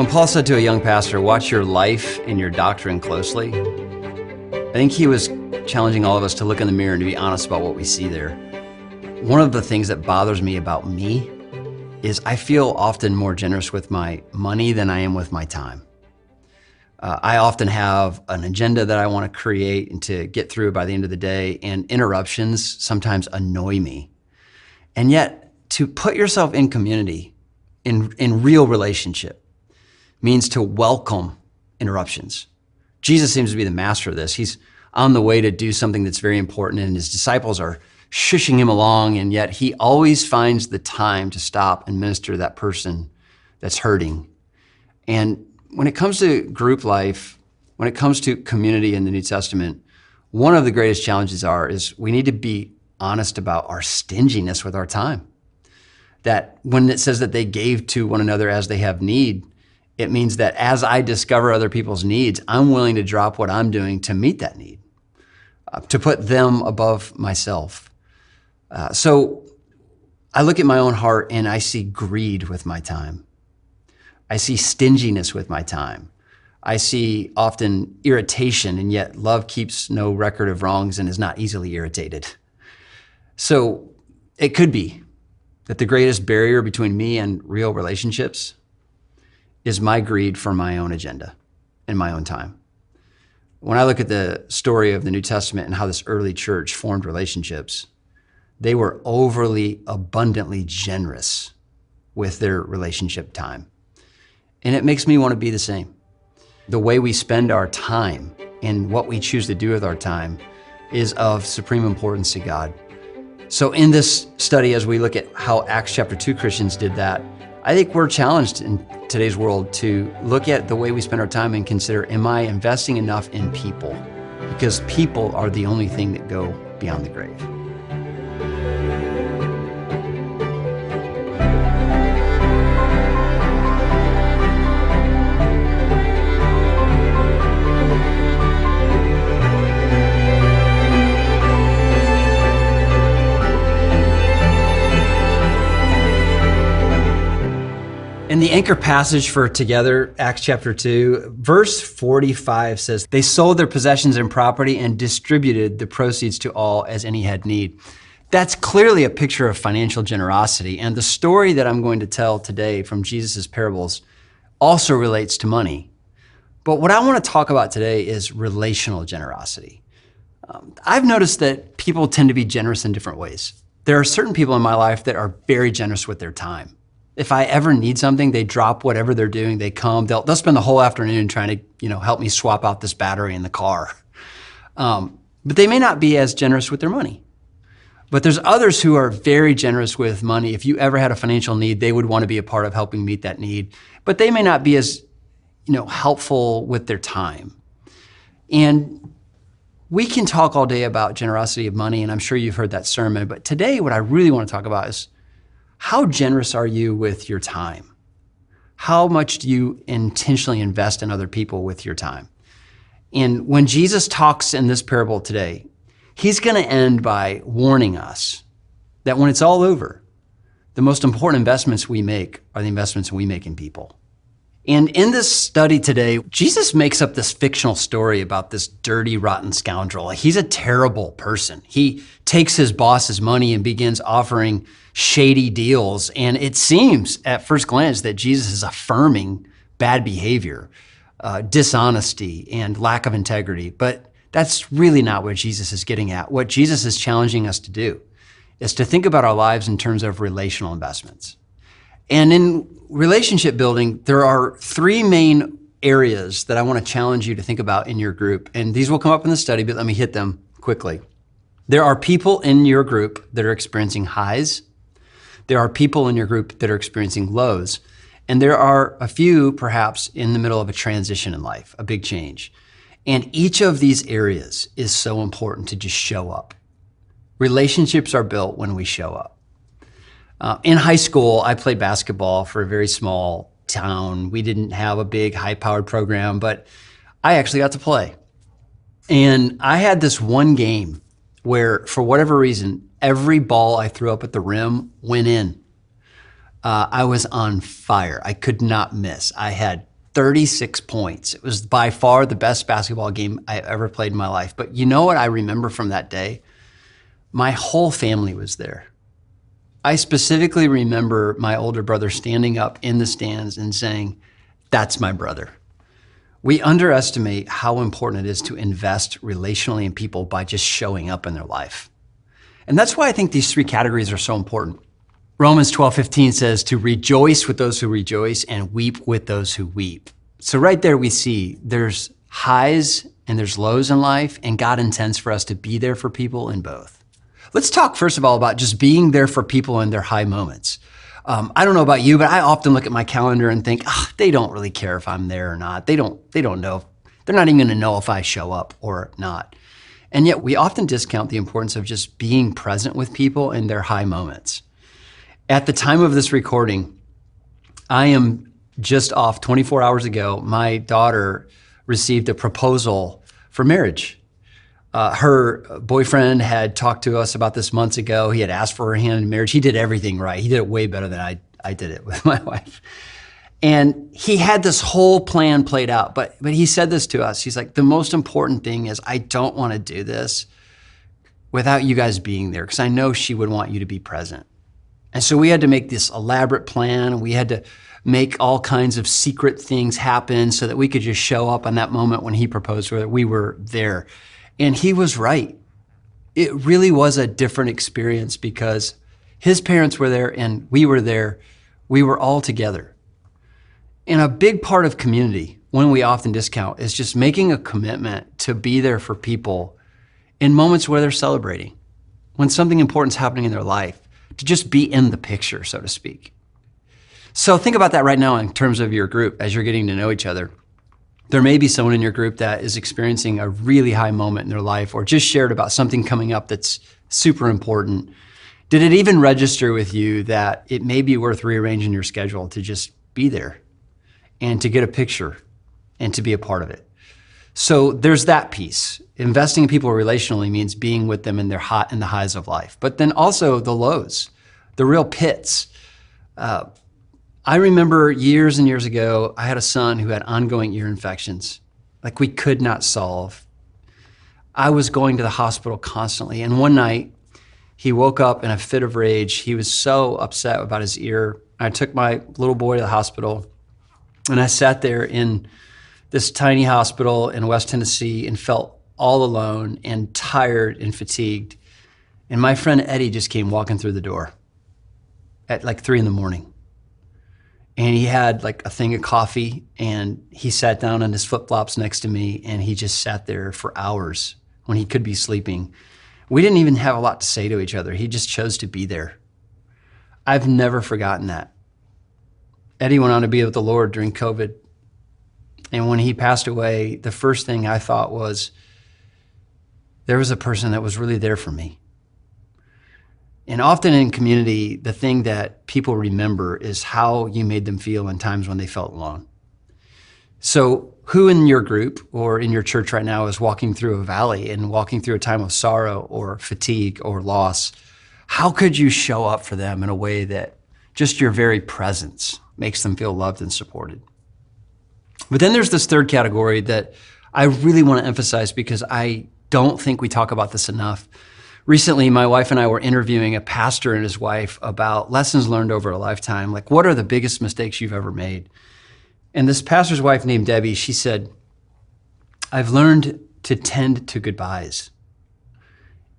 When Paul said to a young pastor, watch your life and your doctrine closely, I think he was challenging all of us to look in the mirror and to be honest about what we see there. One of the things that bothers me about me is I feel often more generous with my money than I am with my time. I often have an agenda that I want to create and to get through by the end of the day, and interruptions sometimes annoy me. And yet, to put yourself in community, in real relationship, means to welcome interruptions. Jesus seems to be the master of this. He's on the way to do something that's very important, and his disciples are shushing him along, and yet he always finds the time to stop and minister to that person that's hurting. And when it comes to group life, when it comes to community in the New Testament, one of the greatest challenges is we need to be honest about our stinginess with our time. That when it says that they gave to one another as they have need, it means that as I discover other people's needs, I'm willing to drop what I'm doing to meet that need, to put them above myself. So I look at my own heart and I see greed with my time. I see stinginess with my time. I see often irritation, and yet love keeps no record of wrongs and is not easily irritated. So it could be that the greatest barrier between me and real relationships is my greed for my own agenda and my own time. When I look at the story of the New Testament and how this early church formed relationships, they were overly, abundantly generous with their relationship time. And it makes me want to be the same. The way we spend our time and what we choose to do with our time is of supreme importance to God. So in this study, as we look at how Acts chapter 2 Christians did that, I think we're challenged in today's world to look at the way we spend our time and consider, am I investing enough in people? Because people are the only thing that go beyond the grave. In the anchor passage for together, Acts chapter 2, verse 45 says, they sold their possessions and property and distributed the proceeds to all as any had need. That's clearly a picture of financial generosity. And the story that I'm going to tell today from Jesus' parables also relates to money. But what I want to talk about today is relational generosity. I've noticed that people tend to be generous in different ways. There are certain people in my life that are very generous with their time. If I ever need something, they drop whatever they're doing, they come, they'll spend the whole afternoon trying to, help me swap out this battery in the car. But they may not be as generous with their money. But there's others who are very generous with money. If you ever had a financial need, they would want to be a part of helping meet that need. But they may not be as, helpful with their time. And we can talk all day about generosity of money, and I'm sure you've heard that sermon. But today, what I really want to talk about is, how generous are you with your time? How much do you intentionally invest in other people with your time? And when Jesus talks in this parable today, he's going to end by warning us that when it's all over, the most important investments we make are the investments we make in people. And in this study today, Jesus makes up this fictional story about this dirty, rotten scoundrel. He's a terrible person. He takes his boss's money and begins offering shady deals. And it seems at first glance that Jesus is affirming bad behavior, dishonesty, and lack of integrity. But that's really not what Jesus is getting at. What Jesus is challenging us to do is to think about our lives in terms of relational investments. And in relationship building, there are three main areas that I want to challenge you to think about in your group. And these will come up in the study, but let me hit them quickly. There are people in your group that are experiencing highs. There are people in your group that are experiencing lows. And there are a few, perhaps, in the middle of a transition in life, a big change. And each of these areas is so important to just show up. Relationships are built when we show up. In high school, I played basketball for a very small town. We didn't have a big high-powered program, but I actually got to play. And I had this one game where, for whatever reason, every ball I threw up at the rim went in. I was on fire. I could not miss. I had 36 points. It was by far the best basketball game I ever played in my life. But you know what I remember from that day? My whole family was there. I specifically remember my older brother standing up in the stands and saying, "That's my brother." We underestimate how important it is to invest relationally in people by just showing up in their life. And that's why I think these three categories are so important. Romans 12:15 says to rejoice with those who rejoice and weep with those who weep. So right there we see there's highs and there's lows in life, and God intends for us to be there for people in both. Let's talk first of all about just being there for people in their high moments. I don't know about you, but I often look at my calendar and think, they don't really care if I'm there or not. They don't know. They're not even gonna know if I show up or not. And yet we often discount the importance of just being present with people in their high moments. At the time of this recording, I am just off 24 hours ago. My daughter received a proposal for marriage. Her boyfriend had talked to us about this months ago. He had asked for her hand in marriage. He did everything right. He did it way better than I did it with my wife. And he had this whole plan played out, but he said this to us. He's like, the most important thing is I don't want to do this without you guys being there, because I know she would want you to be present. And so we had to make this elaborate plan. We had to make all kinds of secret things happen so that we could just show up on that moment when he proposed, where we were there. And he was right. It really was a different experience because his parents were there and we were there. We were all together. And a big part of community, one we often discount, is just making a commitment to be there for people in moments where they're celebrating, when something important's happening in their life, to just be in the picture, so to speak. So think about that right now in terms of your group as you're getting to know each other. There may be someone in your group that is experiencing a really high moment in their life or just shared about something coming up that's super important. Did it even register with you that it may be worth rearranging your schedule to just be there and to get a picture and to be a part of it? So there's that piece. Investing in people relationally means being with them in the highs of life, but then also the lows, the real pits. I remember years and years ago, I had a son who had ongoing ear infections, like we could not solve. I was going to the hospital constantly, and one night he woke up in a fit of rage. He was so upset about his ear. I took my little boy to the hospital, and I sat there in this tiny hospital in West Tennessee and felt all alone and tired and fatigued. And my friend Eddie just came walking through the door at like 3 a.m. And he had like a thing of coffee, and he sat down on his flip-flops next to me, and he just sat there for hours when he could be sleeping. We didn't even have a lot to say to each other. He just chose to be there. I've never forgotten that. Eddie went on to be with the Lord during COVID. And when he passed away, the first thing I thought was, there was a person that was really there for me. And often in community, the thing that people remember is how you made them feel in times when they felt alone. So who in your group or in your church right now is walking through a valley and walking through a time of sorrow or fatigue or loss? How could you show up for them in a way that just your very presence makes them feel loved and supported? But then there's this third category that I really want to emphasize because I don't think we talk about this enough. Recently, my wife and I were interviewing a pastor and his wife about lessons learned over a lifetime. Like, what are the biggest mistakes you've ever made? And this pastor's wife named Debbie, she said, I've learned to tend to goodbyes.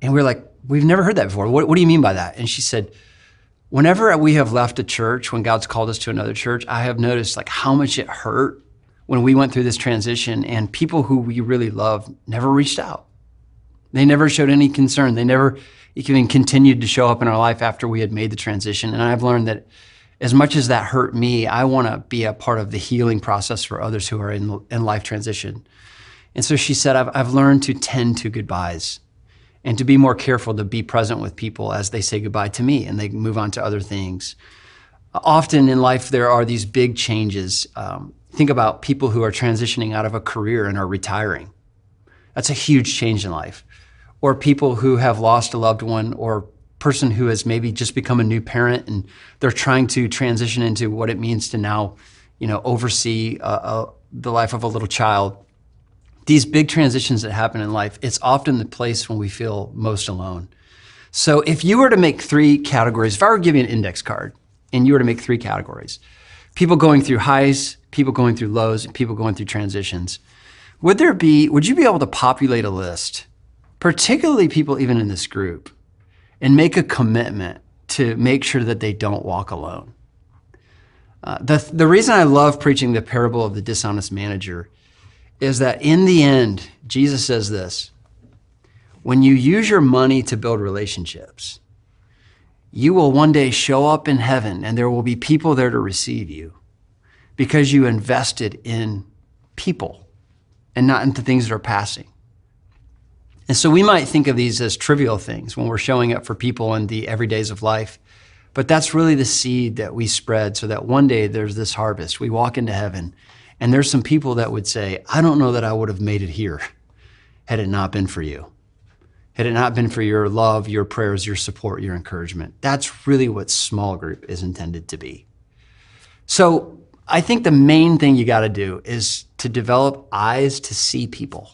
And we're like, we've never heard that before. What do you mean by that? And she said, whenever we have left a church, when God's called us to another church, I have noticed like how much it hurt when we went through this transition, and people who we really loved never reached out. They never showed any concern. They never even continued to show up in our life after we had made the transition. And I've learned that as much as that hurt me, I want to be a part of the healing process for others who are in life transition. And so she said, I've learned to tend to goodbyes and to be more careful to be present with people as they say goodbye to me and they move on to other things. Often in life, there are these big changes. Think about people who are transitioning out of a career and are retiring. That's a huge change in life. Or people who have lost a loved one, or person who has maybe just become a new parent and they're trying to transition into what it means to now, oversee the life of a little child. These big transitions that happen in life, it's often the place when we feel most alone. So if you were to make 3 categories, if I were to give you an index card and you were to make 3 categories, people going through highs, people going through lows, and people going through transitions, would you be able to populate a list, particularly people even in this group, and make a commitment to make sure that they don't walk alone? The reason I love preaching the parable of the dishonest manager is that in the end, Jesus says this: when you use your money to build relationships, you will one day show up in heaven and there will be people there to receive you because you invested in people and not into things that are passing. And so we might think of these as trivial things when we're showing up for people in the everydays of life, but that's really the seed that we spread so that one day there's this harvest. We walk into heaven and there's some people that would say, I don't know that I would have made it here had it not been for you. Had it not been for your love, your prayers, your support, your encouragement. That's really what small group is intended to be. So I think the main thing you got to do is to develop eyes to see people,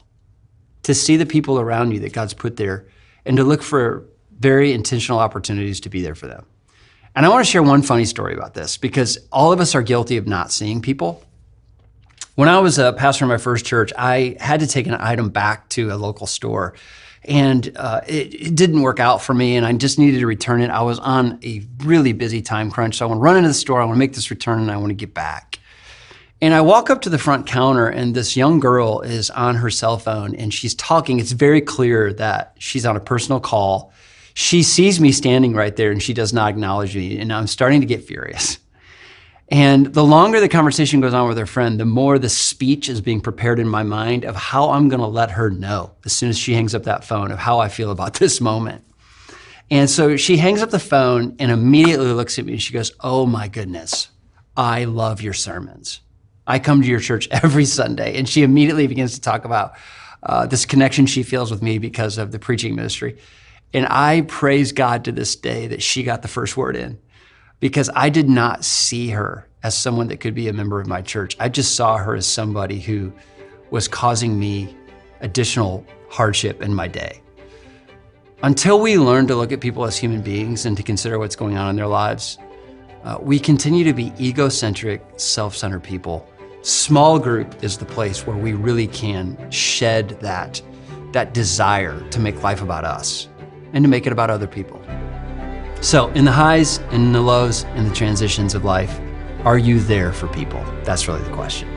to see the people around you that God's put there, and to look for very intentional opportunities to be there for them. And I want to share one funny story about this because all of us are guilty of not seeing people. When I was a pastor in my first church, I had to take an item back to a local store, and it didn't work out for me, and I just needed to return it. I was on a really busy time crunch, so I want to run into the store, I want to make this return, and I want to get back. And I walk up to the front counter, and this young girl is on her cell phone, and she's talking. It's very clear that she's on a personal call. She sees me standing right there, and she does not acknowledge me, and I'm starting to get furious. And the longer the conversation goes on with her friend, the more the speech is being prepared in my mind of how I'm going to let her know as soon as she hangs up that phone of how I feel about this moment. And so she hangs up the phone and immediately looks at me and she goes, oh my goodness, I love your sermons. I come to your church every Sunday. And she immediately begins to talk about this connection she feels with me because of the preaching ministry. And I praise God to this day that she got the first word in, because I did not see her as someone that could be a member of my church. I just saw her as somebody who was causing me additional hardship in my day. Until we learn to look at people as human beings and to consider what's going on in their lives, we continue to be egocentric, self-centered people. Small group is the place where we really can shed that desire to make life about us and to make it about other people. So in the highs and in the lows and the transitions of life, are you there for people? That's really the question.